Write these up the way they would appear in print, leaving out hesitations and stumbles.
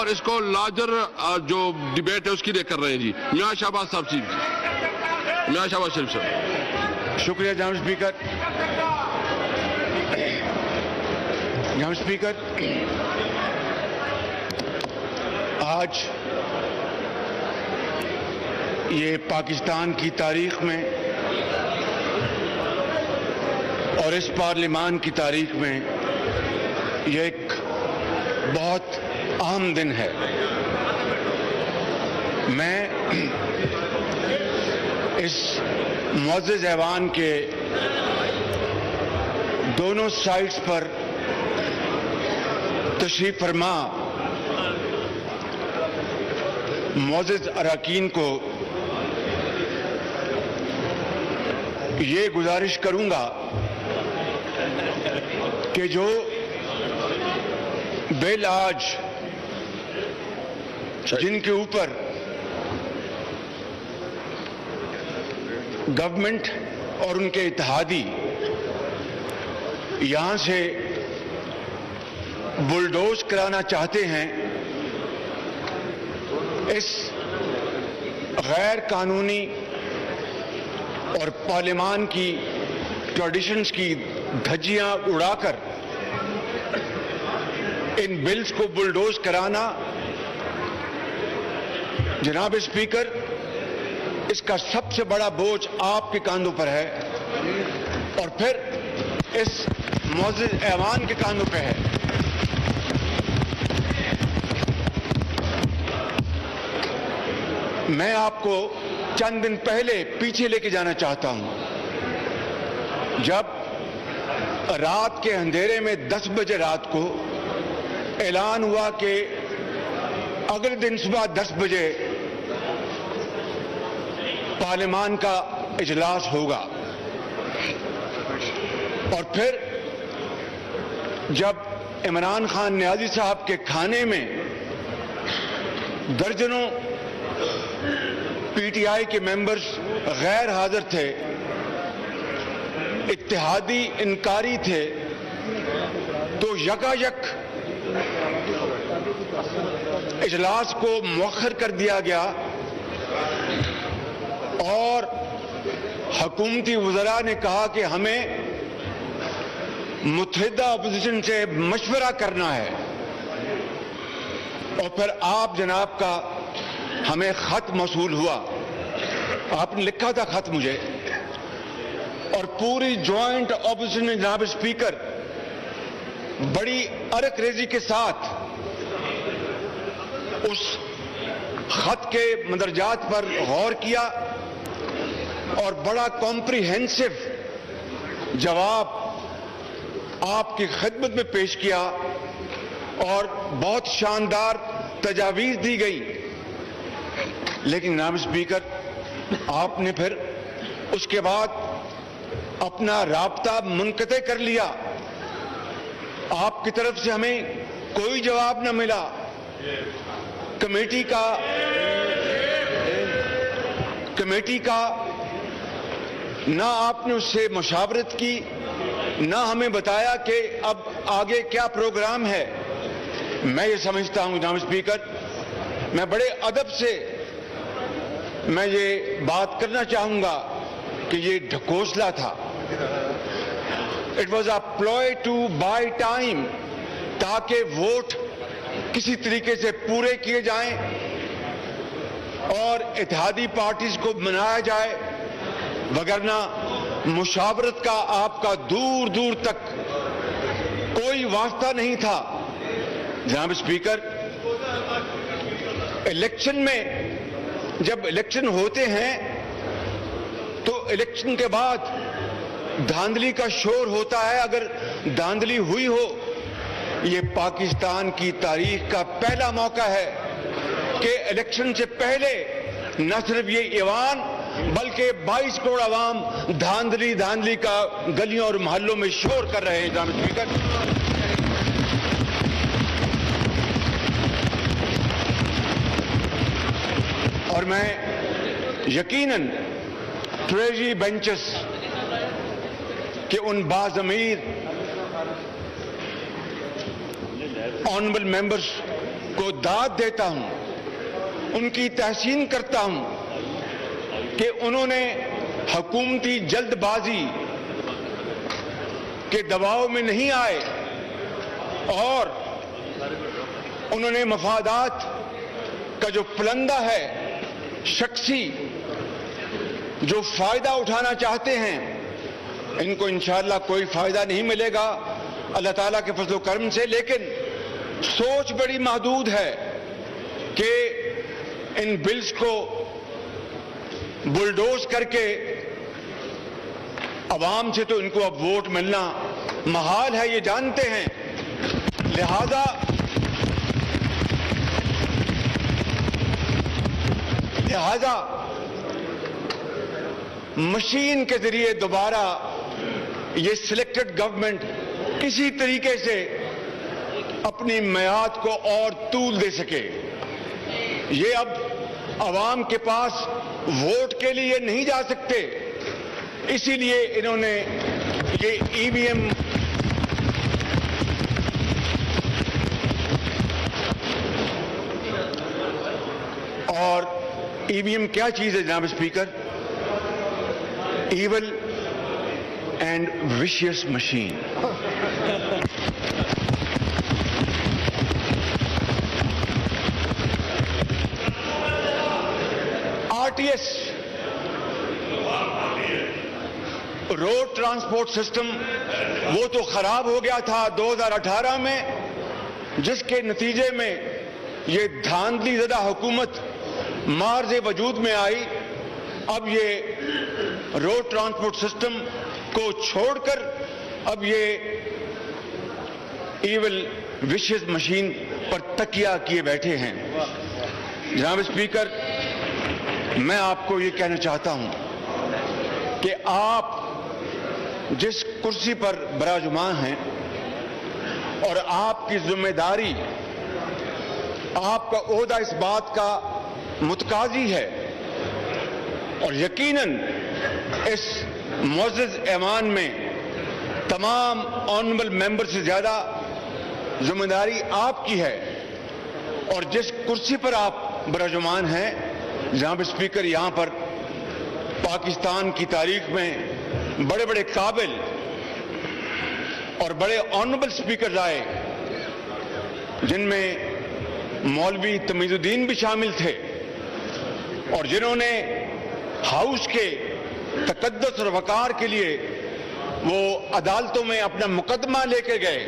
اور اس کو لارجر جو ڈیبیٹ ہے اس کے لیے کر رہے ہیں جی میاں شہباز صاحب جی میاں شہباز شریف صاحب. شکریہ جناب اسپیکر. جناب اسپیکر آج یہ پاکستان کی تاریخ میں اور اس پارلیمان کی تاریخ میں یہ ایک بہت اہم دن ہے. میں اس معزز ایوان کے دونوں سائٹس پر تشریف فرما معزز اراکین کو یہ گزارش کروں گا کہ جو بل آج جن کے اوپر گورنمنٹ اور ان کے اتحادی یہاں سے بلڈوز کرانا چاہتے ہیں اس غیر قانونی اور پارلیمان کی ٹریڈیشنز کی دھجیاں اڑا کر ان بلز کو بلڈوز کرانا جناب اسپیکر اس کا سب سے بڑا بوجھ آپ کے کاندھوں پر ہے اور پھر اس معزز ایوان کے کاندھوں پہ ہے. میں آپ کو چند دن پہلے پیچھے لے کے جانا چاہتا ہوں جب رات کے اندھیرے میں 10 بجے رات کو اعلان ہوا کہ اگلے دن صبح 10 بجے پارلیمان کا اجلاس ہوگا اور پھر جب عمران خان نیازی صاحب کے کھانے میں درجنوں پی ٹی آئی کے ممبرز غیر حاضر تھے اتحادی انکاری تھے تو یکایک اجلاس کو مؤخر کر دیا گیا اور حکومتی وزراء نے کہا کہ ہمیں متحدہ اپوزیشن سے مشورہ کرنا ہے اور پھر آپ جناب کا ہمیں خط موصول ہوا. آپ نے لکھا تھا خط مجھے اور پوری جوائنٹ اپوزیشن نے جناب اسپیکر بڑی ارک ریزی کے ساتھ اس خط کے مندرجات پر غور کیا اور بڑا کمپریہنسو جواب آپ کی خدمت میں پیش کیا اور بہت شاندار تجاویز دی گئی. لیکن جناب اسپیکر آپ نے پھر اس کے بعد اپنا رابطہ منقطع کر لیا. آپ کی طرف سے ہمیں کوئی جواب نہ ملا. کمیٹی کا نہ آپ نے اس سے مشاورت کی نہ ہمیں بتایا کہ اب آگے کیا پروگرام ہے. میں یہ سمجھتا ہوں جناب اسپیکر میں بڑے ادب سے میں یہ بات کرنا چاہوں گا کہ یہ ڈھکوسلا تھا. It was a ploy to buy time تاکہ ووٹ کسی طریقے سے پورے کیے جائیں اور اتحادی پارٹیز کو منایا جائے وگرنہ مشاورت کا آپ کا دور دور تک کوئی واسطہ نہیں تھا. جناب اسپیکر الیکشن میں جب الیکشن ہوتے ہیں تو الیکشن کے بعد دھاندلی کا شور ہوتا ہے. اگر دھاندلی ہوئی ہو یہ پاکستان کی تاریخ کا پہلا موقع ہے کہ الیکشن سے پہلے نہ صرف یہ ایوان بلکہ 22 کروڑ عوام دھاندلی کا گلیوں اور محلوں میں شور کر رہے ہیں. جناب اسپیکر اور میں یقیناً ٹریجری بینچز کے ان باضمیر آنریبل ممبرز کو داد دیتا ہوں, ان کی تحسین کرتا ہوں کہ انہوں نے حکومتی جلد بازی کے دباؤ میں نہیں آئے اور انہوں نے مفادات کا جو پلندہ ہے, شخصی جو فائدہ اٹھانا چاہتے ہیں, ان کو انشاءاللہ کوئی فائدہ نہیں ملے گا اللہ تعالیٰ کے فضل و کرم سے, لیکن سوچ بڑی محدود ہے کہ ان بلز کو بلڈوز کر کے عوام سے تو ان کو اب ووٹ ملنا محال ہے, یہ جانتے ہیں. لہذا مشین کے ذریعے دوبارہ یہ سلیکٹڈ گورنمنٹ کسی طریقے سے اپنی میعاد کو اور طول دے سکے. یہ اب عوام کے پاس ووٹ کے لیے نہیں جا سکتے, اسی لیے انہوں نے یہ ای وی ایم اور ای وی ایم کیا چیز ہے جناب speaker? Evil and vicious machine. R T S road transport system وہ تو خراب ہو گیا تھا 2018 میں, جس کے نتیجے میں یہ دھاندلی زدہ حکومت مارز وجود میں آئی. اب یہ روڈ ٹرانسپورٹ سسٹم کو چھوڑ کر اب یہ ایول وشیس مشین پر تکیہ کیے بیٹھے ہیں. جناب اسپیکر, میں آپ کو یہ کہنا چاہتا ہوں کہ آپ جس کرسی پر براجمان ہیں اور آپ کی ذمہ داری, آپ کا عہدہ اس بات کا متقاضی ہے, اور یقیناً اس معزز ایوان میں تمام آنریبل ممبر سے زیادہ ذمہ داری آپ کی ہے, اور جس کرسی پر آپ براجمان ہیں جناب اسپیکر, یہاں پر پاکستان کی تاریخ میں بڑے بڑے قابل اور بڑے آنریبل اسپیکرز آئے, جن میں مولوی تمیز الدین بھی شامل تھے, اور جنہوں نے ہاؤس کے تقدس اور وقار کے لیے وہ عدالتوں میں اپنا مقدمہ لے کے گئے,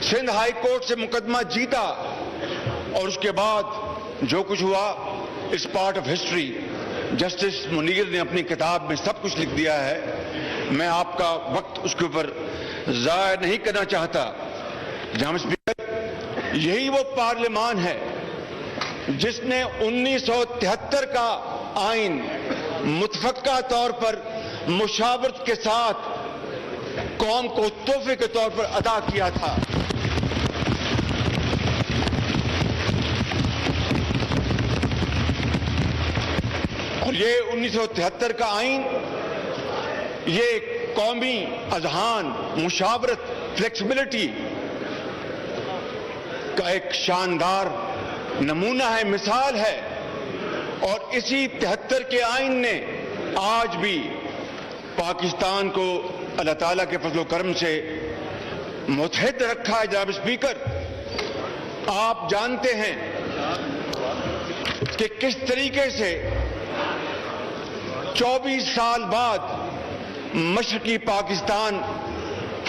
سندھ ہائی کورٹ سے مقدمہ جیتا, اور اس کے بعد جو کچھ ہوا اس part of history. Justice Munir نے اپنی کتاب میں سب کچھ لکھ دیا ہے, میں آپ کا وقت اس کے اوپر ضائع نہیں کرنا چاہتا. جناب اسپیکر, یہی وہ پارلیمان ہے جس نے 1973 کا آئین متفقہ طور پر مشاورت کے ساتھ قوم کو تحفے کے طور پر ادا کیا تھا. اور یہ 1973 کا آئین یہ قومی اذہان, مشاورت, فلیکسیبلٹی کا ایک شاندار نمونہ ہے, مثال ہے, اور اسی 73 کے آئین نے آج بھی پاکستان کو اللہ تعالیٰ کے فضل و کرم سے متحد رکھا ہے. جناب اسپیکر, آپ جانتے ہیں کہ کس طریقے سے 24 سال بعد مشرقی پاکستان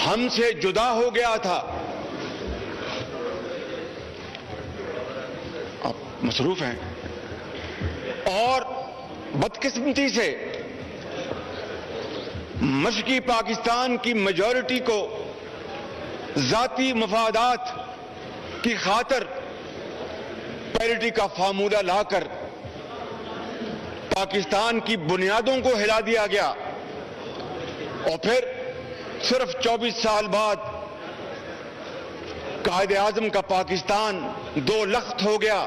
ہم سے جدا ہو گیا تھا. آپ مصروف ہیں, اور بدقسمتی سے مشرقی پاکستان کی میجورٹی کو ذاتی مفادات کی خاطر پیرٹی کا فارمولہ لا کر پاکستان کی بنیادوں کو ہلا دیا گیا, اور پھر صرف 24 سال بعد قائد اعظم کا پاکستان دو لخت ہو گیا.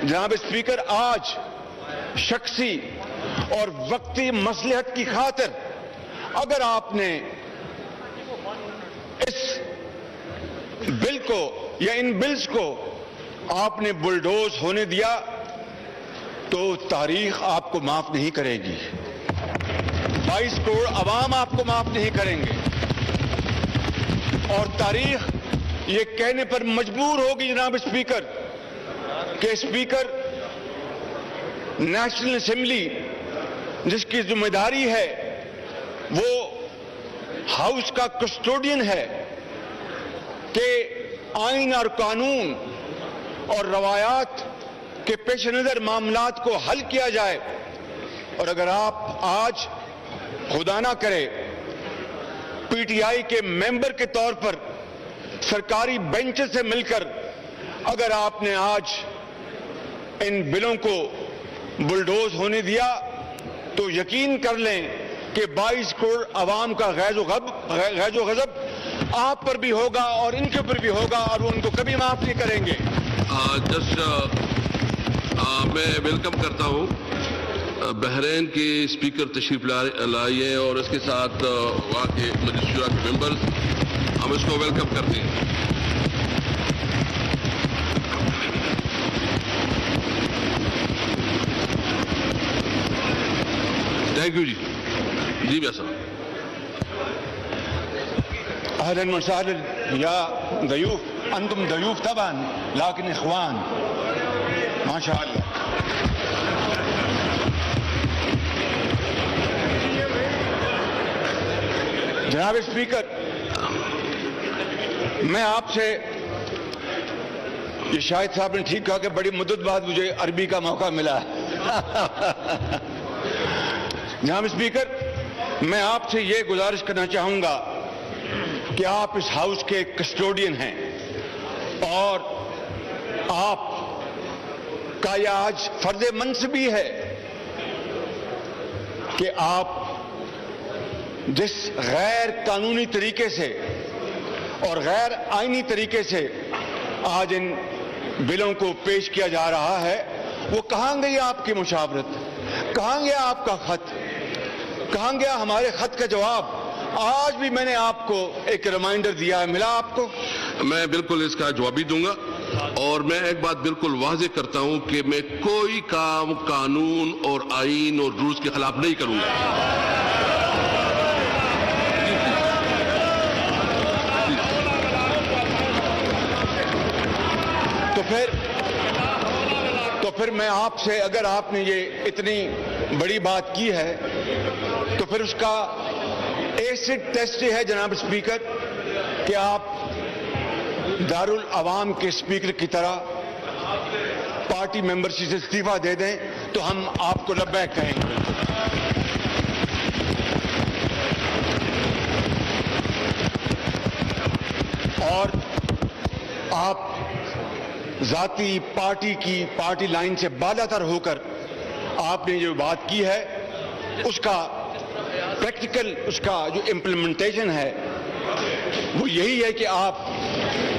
جناب اسپیکر, آج شخصی اور وقتی مصلحت کی خاطر اگر آپ نے اس بل کو یا ان بلز کو آپ نے بلڈوز ہونے دیا تو تاریخ آپ کو معاف نہیں کرے گی. 22 کروڑ عوام آپ کو معاف نہیں کریں گے, اور تاریخ یہ کہنے پر مجبور ہوگی جناب اسپیکر کہ اسپیکر نیشنل اسمبلی جس کی ذمہ داری ہے وہ ہاؤس کا کسٹوڈین ہے کہ آئین اور قانون اور روایات کے پیش نظر معاملات کو حل کیا جائے. اور اگر آپ آج خدا نہ کرے پی ٹی آئی کے ممبر کے طور پر سرکاری بینچ سے مل کر اگر آپ نے آج ان بلوں کو بلڈوز ہونے دیا تو یقین کر لیں کہ 22 کروڑ عوام کا غیظ و غضب آپ پر بھی ہوگا اور ان کے اوپر بھی ہوگا, اور وہ ان کو کبھی معاف نہیں کریں گے. میں ویلکم کرتا ہوں بحرین کے اسپیکر تشریف لائے ہیں اور اس کے ساتھ وہاں کے مجلس شورا کے ممبرز, ہم اس کو ویلکم کرتے ہیں. تھینک یو جی بھیا صاحب. اهلا وسهلا يا ضيوف, انتم ضيوف طبعا لكن اخوان ما شاء الله. جناب اسپیکر, میں آپ سے, یہ شاہد صاحب نے ٹھیک کہا کہ بڑی مدت بعد مجھے عربی کا موقع ملا. جناب اسپیکر, میں آپ سے یہ گزارش کرنا چاہوں گا کہ آپ اس ہاؤس کے کسٹوڈین ہیں اور آپ کا یہ آج فرض منصبی ہے کہ آپ جس غیر قانونی طریقے سے اور غیر آئینی طریقے سے آج ان بلوں کو پیش کیا جا رہا ہے, وہ کہاں گئی آپ کی مشاورت, کہاں گیا آپ کا خط, کہاں گیا ہمارے خط کا جواب؟ آج بھی میں نے آپ کو ایک ریمائنڈر دیا ہے, ملا آپ کو؟ میں بالکل اس کا جواب بھی دوں گا, اور میں ایک بات بالکل واضح کرتا ہوں کہ میں کوئی کام قانون اور آئین اور رولز کے خلاف نہیں کروں گا. تو پھر میں آپ سے, اگر آپ نے یہ اتنی بڑی بات کی ہے تو پھر اس کا ایسڈ ٹیسٹ ہے جناب اسپیکر کہ آپ دارالعوام کے اسپیکر کی طرح پارٹی ممبرشپ سے استعفیٰ دے دیں تو ہم آپ کو لبیک کہیں گے. اور آپ ذاتی پارٹی لائن سے بالا تر ہو کر آپ نے جو بات کی ہے اس کا پریکٹیکل, اس کا جو امپلیمنٹیشن ہے وہ یہی ہے کہ آپ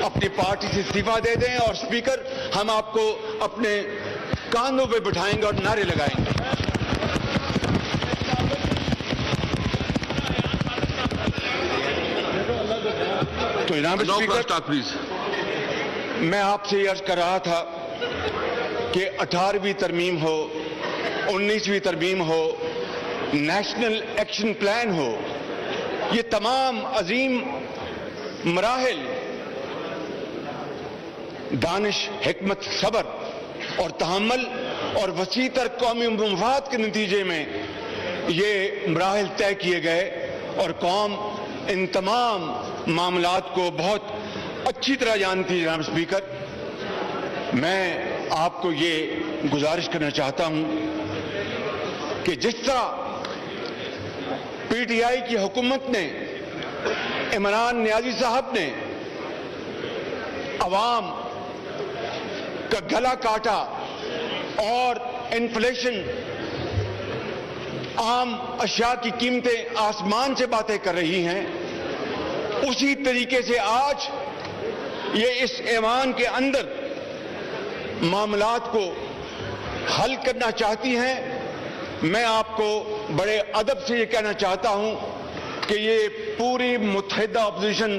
اپنی پارٹی سے استعفیٰ دے دیں, اور اسپیکر ہم آپ کو اپنے کاندھوں پہ بٹھائیں گے اور نعرے لگائیں گے. تو جناب اسپیکر, میں آپ سے یہ عرض کر رہا تھا کہ 18ویں ترمیم ہو, 19ویں ترمیم ہو, نیشنل ایکشن پلان ہو, یہ تمام عظیم مراحل دانش, حکمت, صبر اور تحمل اور وسیع تر قومی مفاد کے نتیجے میں یہ مراحل طے کیے گئے, اور قوم ان تمام معاملات کو بہت اچھی طرح جانتی ہے. جناب اسپیکر, میں آپ کو یہ گزارش کرنا چاہتا ہوں کہ جس طرح پی ٹی آئی کی حکومت نے, عمران نیازی صاحب نے عوام کا گلا کاٹا اور انفلیشن, عام اشیاء کی قیمتیں آسمان سے باتیں کر رہی ہیں, اسی طریقے سے آج یہ اس ایوان کے اندر معاملات کو حل کرنا چاہتی ہیں. میں آپ کو بڑے ادب سے یہ کہنا چاہتا ہوں کہ یہ پوری متحدہ اپوزیشن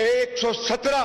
117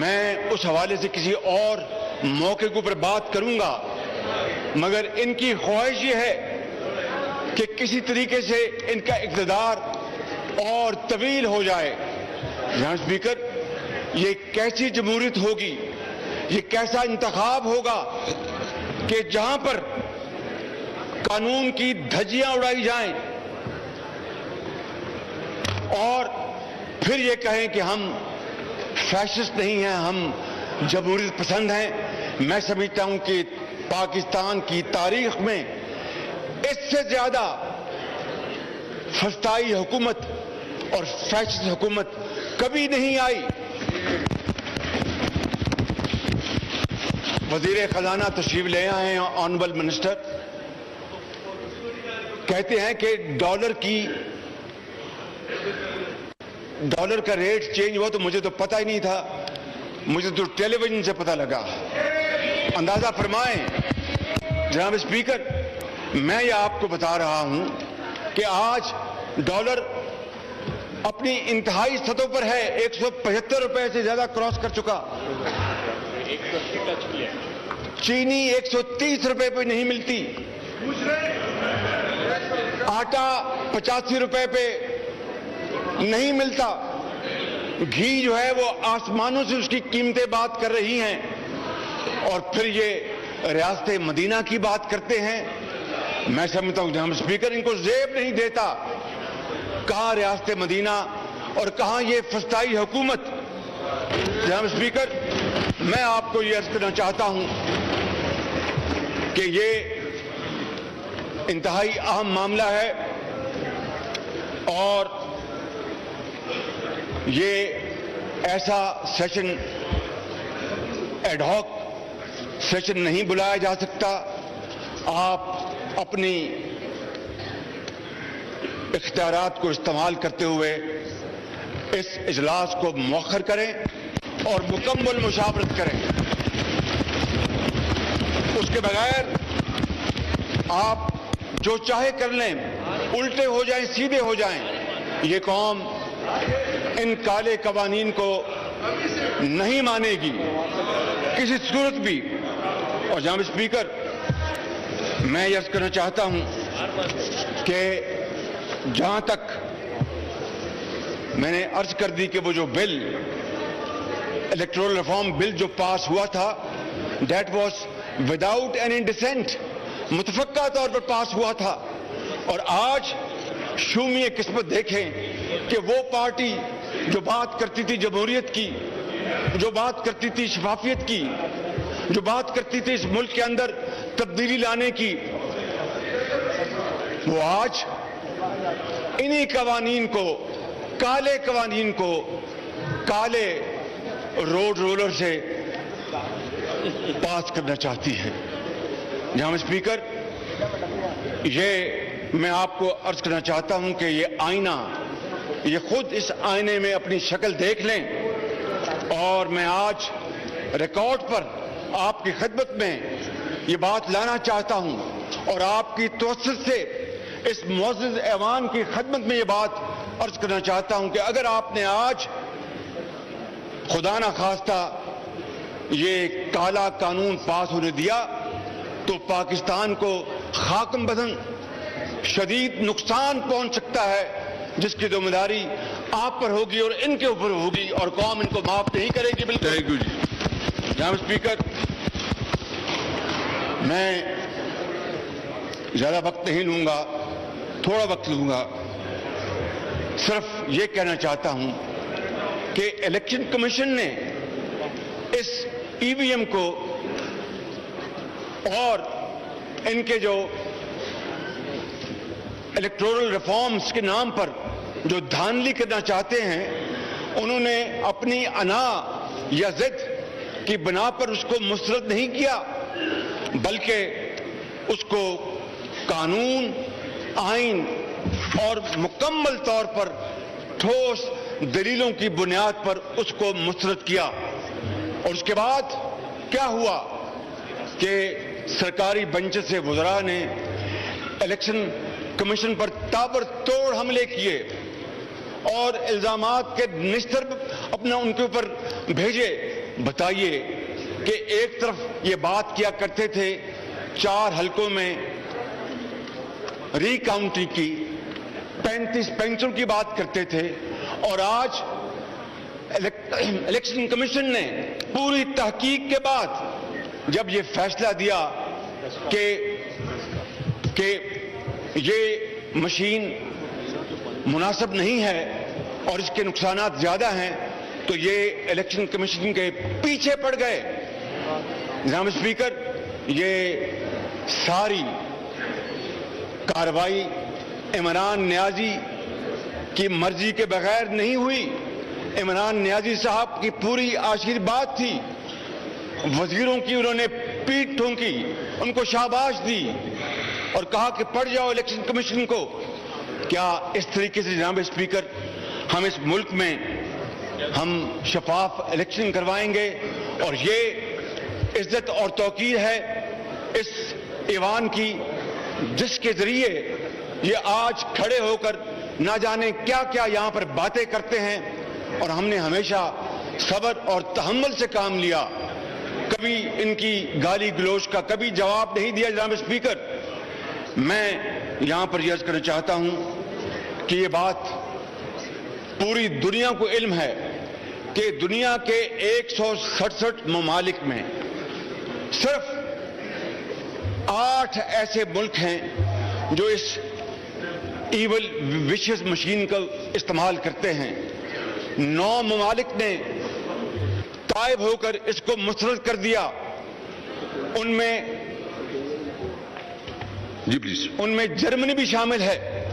میں اس حوالے سے کسی اور موقع کے اوپر بات کروں گا، مگر ان کی خواہش یہ ہے کہ کسی طریقے سے ان کا اقتدار اور طویل ہو جائے۔ جناب اسپیکر، یہ کیسی جمہوریت ہوگی، یہ کیسا انتخاب ہوگا کہ جہاں پر قانون کی دھجیاں اڑائی جائیں اور پھر یہ کہیں کہ ہم فیشسٹ نہیں ہیں، ہم جمہوریت پسند ہیں۔ میں سمجھتا ہوں کہ پاکستان کی تاریخ میں اس سے زیادہ فسطائی حکومت اور فیشسٹ حکومت کبھی نہیں آئی۔ وزیر خزانہ تشریف لے آئے ہیں، آنریبل منسٹر، کہتے ہیں کہ ڈالر کا ریٹ چینج ہوا، تو مجھے تو پتہ ہی نہیں تھا، مجھے تو ٹیلی ویژن سے پتہ لگا۔ اندازہ فرمائیں جناب اسپیکر، میں یہ آپ کو بتا رہا ہوں کہ آج ڈالر اپنی انتہائی سطح پر ہے، 175 روپے سے زیادہ کراس کر چکا۔ چینی 130 روپے پہ نہیں ملتی، آٹا 85 روپے پہ نہیں ملتا، گھی جو ہے وہ آسمانوں سے اس کی قیمتیں بات کر رہی ہیں، اور پھر یہ ریاست مدینہ کی بات کرتے ہیں۔ میں سمجھتا ہوں جناب اسپیکر، ان کو زیب نہیں دیتا، کہاں ریاست مدینہ اور کہاں یہ فسطائی حکومت۔ جناب اسپیکر، میں آپ کو یہ عرض کرنا چاہتا ہوں کہ یہ انتہائی اہم معاملہ ہے، اور یہ ایسا سیشن ایڈ ہاک سیشن نہیں بلایا جا سکتا۔ آپ اپنی اختیارات کو استعمال کرتے ہوئے اس اجلاس کو مؤخر کریں اور مکمل مشاورت کریں۔ اس کے بغیر آپ جو چاہے کر لیں، الٹے ہو جائیں، سیدھے ہو جائیں، یہ قوم ان کالے قوانین کو نہیں مانے گی کسی صورت بھی۔ اور جناب اسپیکر، میں یہ عرض کرنا چاہتا ہوں کہ جہاں تک میں نے عرض کر دی کہ وہ جو بل، الیکٹورل ریفارم بل جو پاس ہوا تھا، that was without any dissent, متفقہ طور پر پاس ہوا تھا، اور آج شومی قسمت دیکھیں کہ وہ پارٹی جو بات کرتی تھی جمہوریت کی، جو بات کرتی تھی شفافیت کی، جو بات کرتی تھی اس ملک کے اندر تبدیلی لانے کی، وہ آج انہی قوانین کو، کالے قوانین کو، کالے روڈ رولر سے پاس کرنا چاہتی ہے۔ جناب اسپیکر، یہ میں آپ کو عرض کرنا چاہتا ہوں کہ یہ آئینہ، یہ خود اس آئینے میں اپنی شکل دیکھ لیں، اور میں آج ریکارڈ پر آپ کی خدمت میں یہ بات لانا چاہتا ہوں، اور آپ کی توسط سے اس معزز ایوان کی خدمت میں یہ بات عرض کرنا چاہتا ہوں کہ اگر آپ نے آج خدا نہ خواستہ یہ کالا قانون پاس ہونے دیا، تو پاکستان کو خاکم بدن شدید نقصان پہنچ سکتا ہے، جس کی ذمہ داری آپ پر ہوگی اور ان کے اوپر ہوگی، اور قوم ان کو معاف نہیں کرے گی۔ بالکل۔ تھینک یو جی۔ جناب اسپیکر، میں زیادہ وقت نہیں لوں گا، تھوڑا وقت لوں گا، صرف یہ کہنا چاہتا ہوں کہ الیکشن کمیشن نے اس ای وی ایم کو اور ان کے جو الیکٹورل ریفارمز کے نام پر جو دھاندلی کرنا چاہتے ہیں، انہوں نے اپنی انا یا ضد کی بنا پر اس کو مسترد نہیں کیا، بلکہ اس کو قانون، آئین اور مکمل طور پر ٹھوس دلیلوں کی بنیاد پر اس کو مسترد کیا۔ اور اس کے بعد کیا ہوا کہ سرکاری بنچ سے وزراء نے الیکشن کمیشن پر تابڑتوڑ حملے کیے اور الزامات کے نشتر اپنا ان کے اوپر بھیجے، بتائیے کہ ایک طرف یہ بات کیا کرتے تھے 4 حلقوں میں ری کاؤنٹنگ کی، 35 پینچوں کی بات کرتے تھے، اور آج الیکشن کمیشن نے پوری تحقیق کے بعد جب یہ فیصلہ دیا کہ یہ مشین مناسب نہیں ہے اور اس کے نقصانات زیادہ ہیں، تو یہ الیکشن کمیشن کے پیچھے پڑ گئے۔ جناب اسپیکر، یہ ساری کارروائی عمران نیازی کی مرضی کے بغیر نہیں ہوئی۔ عمران نیازی صاحب کی پوری آشیرواد تھی، وزیروں کی انہوں نے پیٹھ ٹھونکی، ان کو شاباش دی اور کہا کہ پڑھ جاؤ الیکشن کمیشن کو۔ کیا اس طریقے سے جناب اسپیکر ہم اس ملک میں ہم شفاف الیکشن کروائیں گے؟ اور یہ عزت اور توقیر ہے اس ایوان کی، جس کے ذریعے یہ آج کھڑے ہو کر نہ جانے کیا کیا یہاں پر باتیں کرتے ہیں، اور ہم نے ہمیشہ صبر اور تحمل سے کام لیا، کبھی ان کی گالی گلوچ کا کبھی جواب نہیں دیا۔ جناب اسپیکر، میں یہاں پر یہ عرض کرنا چاہتا ہوں کہ یہ بات پوری دنیا کو علم ہے کہ دنیا کے 167 ممالک میں صرف 8 ایسے ملک ہیں جو اس ایول وشز مشین کا استعمال کرتے ہیں۔ 9 ممالک نے تائب ہو کر اس کو مسترد کر دیا۔ ان میں جرمنی بھی شامل ہے۔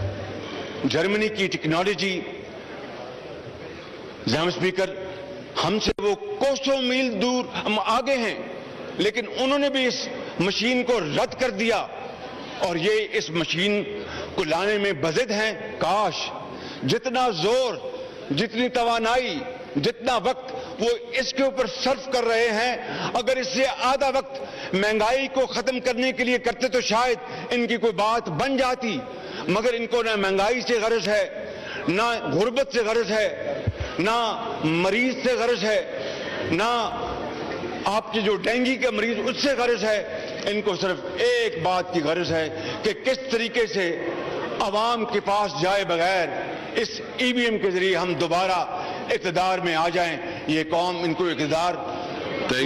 جرمنی کی ٹیکنالوجی، جناب اسپیکر، ہم سے وہ کوسوں میل دور ہم آگے ہیں، لیکن انہوں نے بھی اس مشین کو رد کر دیا، اور یہ اس مشین کو لانے میں بضد ہیں۔ کاش جتنا زور، جتنی توانائی، جتنا وقت وہ اس کے اوپر صرف کر رہے ہیں، اگر اس سے آدھا وقت مہنگائی کو ختم کرنے کے لیے کرتے تو شاید ان کی کوئی بات بن جاتی، مگر ان کو نہ مہنگائی سے غرض ہے، نہ غربت سے غرض ہے، نہ مریض سے غرض ہے، نہ آپ کے جو ڈینگی کے مریض اس سے غرض ہے۔ ان کو صرف ایک بات کی غرض ہے کہ کس طریقے سے عوام کے پاس جائے بغیر اس ای وی ایم کے ذریعے ہم دوبارہ اقتدار میں آ جائیں۔ یہ قوم ان کو اقتدار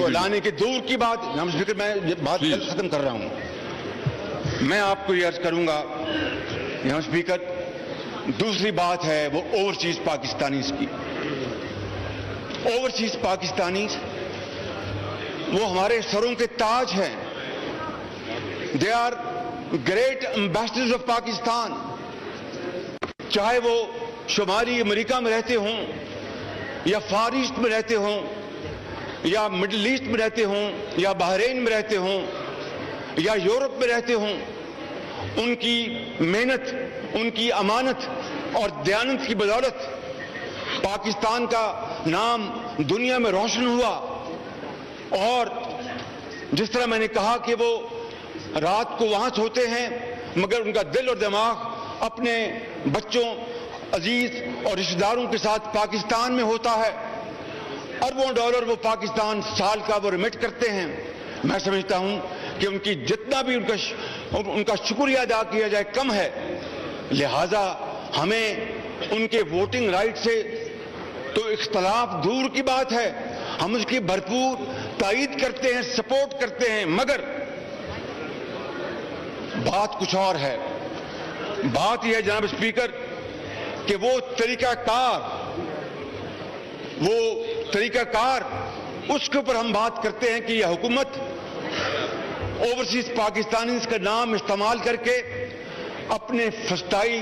لانے کی دور کی بات، جناب اسپیکر میں بات ختم کر رہا ہوں۔ میں آپ کو یہ عرض کروں گا جناب اسپیکر، دوسری بات ہے وہ اوورسیز پاکستانیز کی۔ اوورسیز پاکستانیز وہ ہمارے سروں کے تاج ہیں۔ They are great ambassadors of Pakistan, چاہے وہ شمالی امریکہ میں رہتے ہوں یا فار ایسٹ میں رہتے ہوں یا مڈل ایسٹ میں رہتے ہوں یا بحرین میں رہتے ہوں یا یورپ میں رہتے ہوں۔ ان کی محنت، ان کی امانت اور دیانت کی بدولت پاکستان کا نام دنیا میں روشن ہوا، اور جس طرح میں نے کہا کہ وہ رات کو وہاں سوتے ہیں مگر ان کا دل اور دماغ اپنے بچوں، عزیز اور رشتہ داروں کے ساتھ پاکستان میں ہوتا ہے۔ اربوں ڈالر وہ پاکستان سال کا وہ ریمٹ کرتے ہیں۔ میں سمجھتا ہوں کہ ان کی جتنا بھی ان کا شکریہ ادا کیا جائے کم ہے، لہذا ہمیں ان کے ووٹنگ رائٹ سے تو اختلاف دور کی بات ہے، ہم اس کی بھرپور تائید کرتے ہیں، سپورٹ کرتے ہیں، مگر بات کچھ اور ہے۔ بات یہ ہے جناب اسپیکر کہ وہ طریقہ کار اس کے اوپر ہم بات کرتے ہیں کہ یہ حکومت اوورسیز پاکستانیز کا نام استعمال کر کے اپنے فسطائی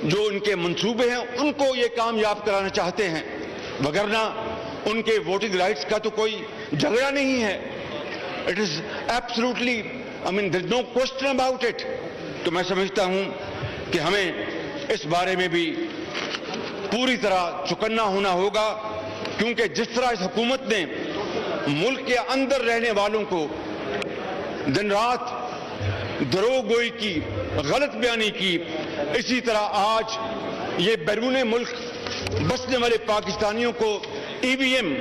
جو ان کے منصوبے ہیں ان کو یہ کامیاب کرانا چاہتے ہیں، وگرنہ ان کے ووٹنگ رائٹس کا تو کوئی جھگڑا نہیں ہے۔ It is absolutely there is no question about it۔ تو میں سمجھتا ہوں کہ ہمیں اس بارے میں بھی پوری طرح چوکنا ہونا ہوگا، کیونکہ جس طرح اس حکومت نے ملک کے اندر رہنے والوں کو دن رات دروغ گوئی کی، غلط بیانی کی، اسی طرح آج یہ بیرون ملک بسنے والے پاکستانیوں کو ای وی ایم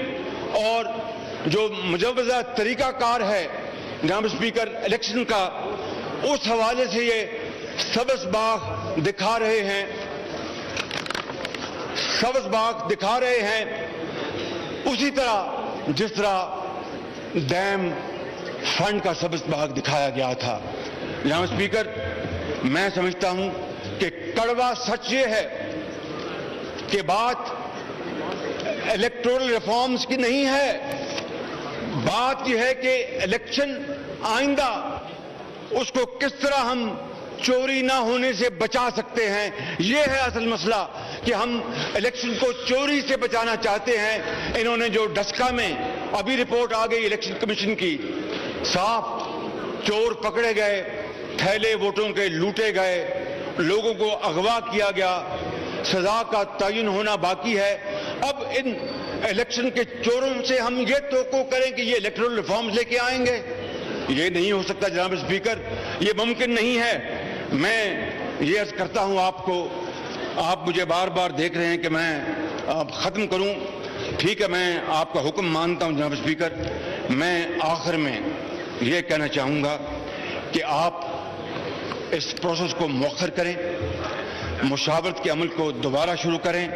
اور جو مجوزہ طریقہ کار ہے جناب اسپیکر الیکشن کا، اس حوالے سے یہ سبز باغ دکھا رہے ہیں، سبز باغ دکھا رہے ہیں اسی طرح جس طرح ڈیم فنڈ کا سبز باغ دکھایا گیا تھا۔ جناب اسپیکر، میں سمجھتا ہوں کہ کڑوا سچ یہ ہے کہ بات الیکٹورل ریفارمز کی نہیں ہے، بات یہ ہے کہ الیکشن آئندہ اس کو کس طرح ہم چوری نہ ہونے سے بچا سکتے ہیں۔ یہ ہے اصل مسئلہ کہ ہم الیکشن کو چوری سے بچانا چاہتے ہیں۔ انہوں نے جو ڈسکا میں ابھی رپورٹ آ گئی الیکشن کمیشن کی، صاف چور پکڑے گئے، تھیلے ووٹوں کے لوٹے گئے، لوگوں کو اغوا کیا گیا، سزا کا تعین ہونا باقی ہے۔ اب ان الیکشن کے چوروں سے ہم یہ توقع کریں کہ یہ الیکٹورل ریفارمز لے کے آئیں گے، یہ نہیں ہو سکتا جناب اسپیکر، یہ ممکن نہیں ہے۔ میں یہ عرض کرتا ہوں آپ کو، آپ مجھے بار بار دیکھ رہے ہیں کہ میں ختم کروں، ٹھیک ہے، میں آپ کا حکم مانتا ہوں جناب اسپیکر۔ میں آخر میں یہ کہنا چاہوں گا کہ آپ اس پروسیس کو مؤخر کریں، مشاورت کے عمل کو دوبارہ شروع کریں،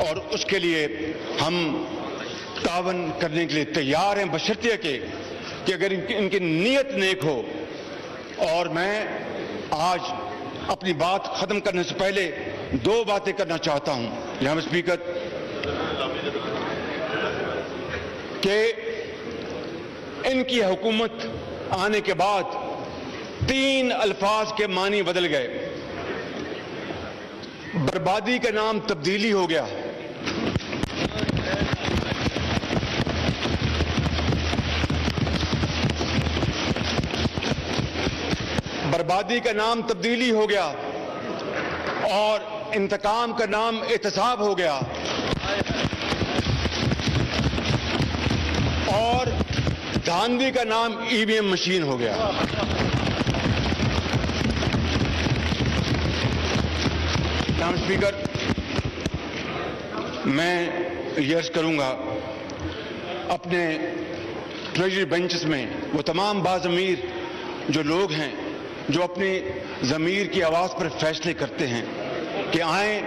اور اس کے لیے ہم تعاون کرنے کے لیے تیار ہیں، بشرطیہ کہ اگر ان کی نیت نیک ہو۔ اور میں آج اپنی بات ختم کرنے سے پہلے دو باتیں کرنا چاہتا ہوں جناب اسپیکر، کہ ان کی حکومت آنے کے بعد 3 الفاظ کے معنی بدل گئے۔ بربادی کا نام تبدیلی ہو گیا، بربادی کا نام تبدیلی ہو گیا، اور انتقام کا نام احتساب ہو گیا، اور دھاندلی کا نام EVM مشین ہو گیا۔ جناب اسپیکر، میں یہ عرض کروں گا اپنے ٹریجری بینچز میں وہ تمام باضمیر جو لوگ ہیں جو اپنی ضمیر کی آواز پر فیصلے کرتے ہیں کہ آئیں،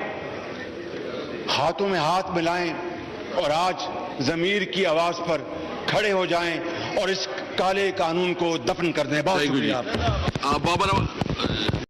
ہاتھوں میں ہاتھ ملائیں اور آج ضمیر کی آواز پر کھڑے ہو جائیں اور اس کالے قانون کو دفن کر دیں۔ بہت شکریہ آپ کا۔